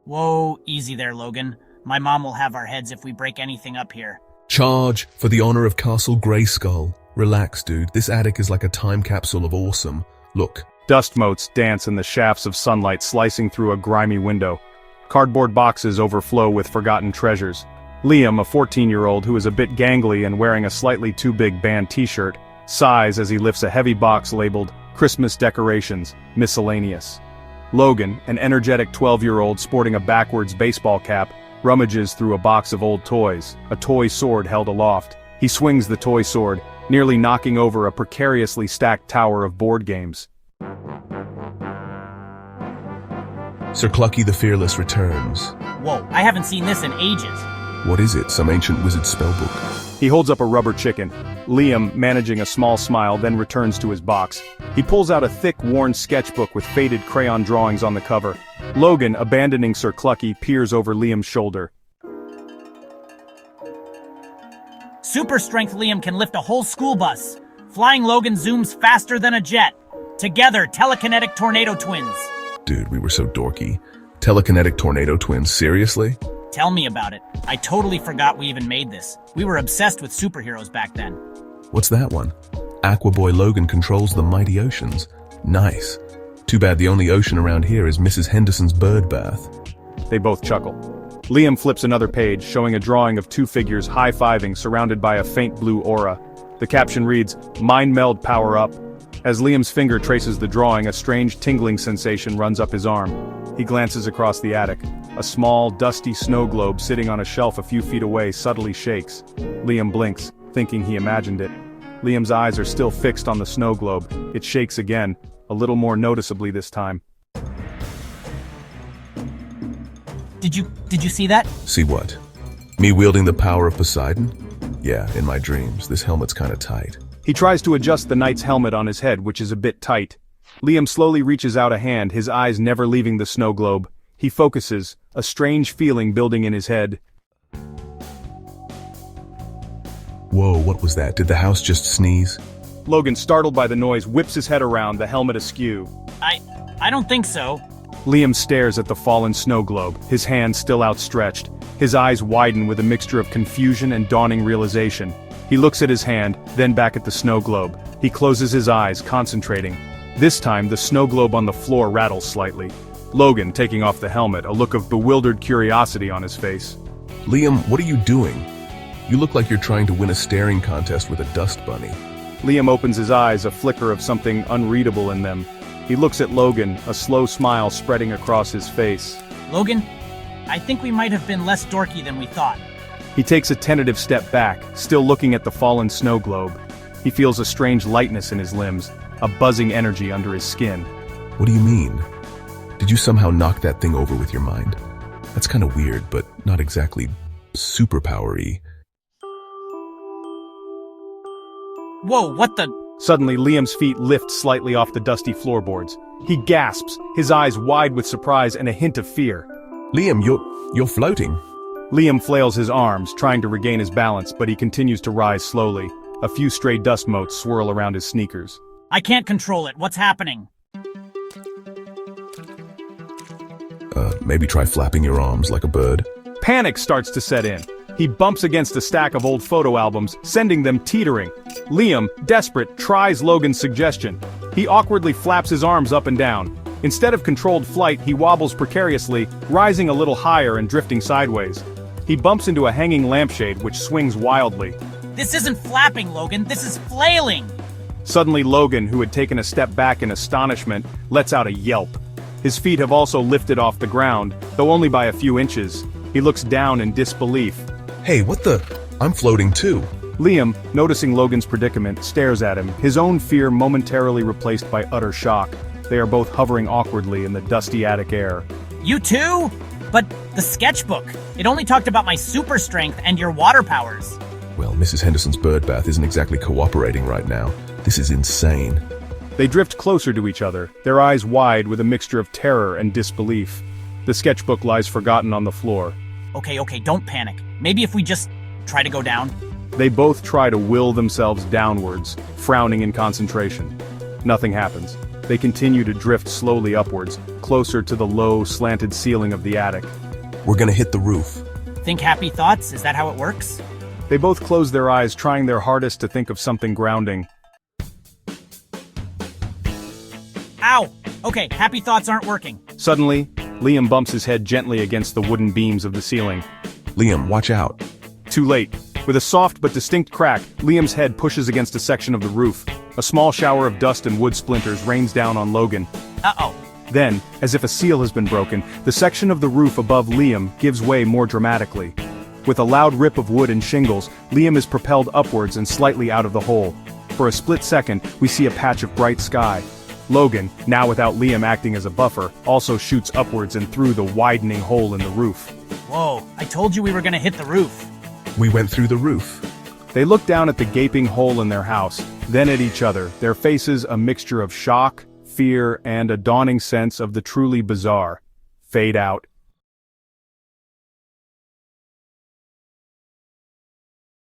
Whoa, easy there, Logan. My mom will have our heads if we break anything up here. Charge for the honor of Castle Grayskull. Relax, dude. This attic is like a time capsule of awesome. Look. Dust motes dance in the shafts of sunlight slicing through a grimy window. Cardboard boxes overflow with forgotten treasures. Liam, a 14-year-old who is a bit gangly and wearing a slightly too big band t-shirt, sighs as he lifts a heavy box labeled Christmas Decorations, Miscellaneous. Logan, an energetic 12-year-old sporting a backwards baseball cap, rummages through a box of old toys, a toy sword held aloft. He swings the toy sword, nearly knocking over a precariously stacked tower of board games. Sir Clucky the Fearless returns. Whoa, I haven't seen this in ages. What is it, some ancient wizard spellbook? He holds up a rubber chicken. Liam, managing a small smile, then returns to his box. He pulls out a thick, worn sketchbook with faded crayon drawings on the cover. Logan, abandoning Sir Clucky, peers over Liam's shoulder. Super strength Liam can lift a whole school bus. Flying Logan zooms faster than a jet. Together, telekinetic tornado twins. Dude, we were so dorky. Telekinetic tornado twins, seriously? Tell me about it. I totally forgot we even made this. We were obsessed with superheroes back then. What's that one? Aquaboy Logan controls the mighty oceans. Nice. Too bad the only ocean around here is Mrs. Henderson's bird bath. They both chuckle. Liam flips another page, showing a drawing of two figures high-fiving surrounded by a faint blue aura. The caption reads, Mind Meld Power Up. As Liam's finger traces the drawing, a strange tingling sensation runs up his arm. He glances across the attic. A small, dusty snow globe sitting on a shelf a few feet away subtly shakes. Liam blinks, thinking he imagined it. Liam's eyes are still fixed on the snow globe. It shakes again, a little more noticeably this time. Did you see that? See what? Me wielding the power of Poseidon? Yeah, in my dreams. This helmet's kinda tight. He tries to adjust the knight's helmet on his head, which is a bit tight. Liam slowly reaches out a hand, his eyes never leaving the snow globe. He focuses, a strange feeling building in his head. Whoa, what was that? Did the house just sneeze? Logan, startled by the noise, whips his head around, the helmet askew. I don't think so. Liam stares at the fallen snow globe, his hand still outstretched. His eyes widen with a mixture of confusion and dawning realization. He looks at his hand, then back at the snow globe. He closes his eyes, concentrating. This time, the snow globe on the floor rattles slightly. Logan, taking off the helmet, a look of bewildered curiosity on his face. Liam, what are you doing? You look like you're trying to win a staring contest with a dust bunny. Liam opens his eyes, a flicker of something unreadable in them. He looks at Logan, a slow smile spreading across his face. Logan, I think we might have been less dorky than we thought. He takes a tentative step back, still looking at the fallen snow globe. He feels a strange lightness in his limbs, a buzzing energy under his skin. What do you mean? Did you somehow knock that thing over with your mind? That's kinda weird, but not exactly superpower-y. Whoa, what the? Suddenly, Liam's feet lift slightly off the dusty floorboards. He gasps, his eyes wide with surprise and a hint of fear. Liam, you're floating. Liam flails his arms, trying to regain his balance, but he continues to rise slowly. A few stray dust motes swirl around his sneakers. I can't control it. What's happening? Maybe try flapping your arms like a bird. Panic starts to set in. He bumps against a stack of old photo albums, sending them teetering. Liam, desperate, tries Logan's suggestion. He awkwardly flaps his arms up and down. Instead of controlled flight, he wobbles precariously, rising a little higher and drifting sideways. He bumps into a hanging lampshade which swings wildly. This isn't flapping, Logan. This is flailing. Suddenly Logan, who had taken a step back in astonishment, lets out a yelp. His feet have also lifted off the ground, though only by a few inches. He looks down in disbelief. Hey, what the? I'm floating too. Liam, noticing Logan's predicament, stares at him, his own fear momentarily replaced by utter shock. They are both hovering awkwardly in the dusty attic air. You too? But the sketchbook, it only talked about my super strength and your water powers. Well, Mrs. Henderson's bird bath isn't exactly cooperating right now. This is insane. They drift closer to each other, their eyes wide with a mixture of terror and disbelief. The sketchbook lies forgotten on the floor. Okay, don't panic. Maybe if we just try to go down? They both try to will themselves downwards, frowning in concentration. Nothing happens. They continue to drift slowly upwards, closer to the low, slanted ceiling of the attic. We're gonna hit the roof. Think happy thoughts? Is that how it works? They both close their eyes, trying their hardest to think of something grounding. Ow! Okay, happy thoughts aren't working. Suddenly, Liam bumps his head gently against the wooden beams of the ceiling. Liam, watch out. Too late. With a soft but distinct crack, Liam's head pushes against a section of the roof. A small shower of dust and wood splinters rains down on Logan. Uh-oh. Then, as if a seal has been broken, the section of the roof above Liam gives way more dramatically. With a loud rip of wood and shingles, Liam is propelled upwards and slightly out of the hole. For a split second, we see a patch of bright sky. Logan, now without Liam acting as a buffer, also shoots upwards and through the widening hole in the roof. Whoa, I told you we were gonna hit the roof. We went through the roof. They look down at the gaping hole in their house, then at each other, their faces a mixture of shock, fear, and a dawning sense of the truly bizarre. Fade out.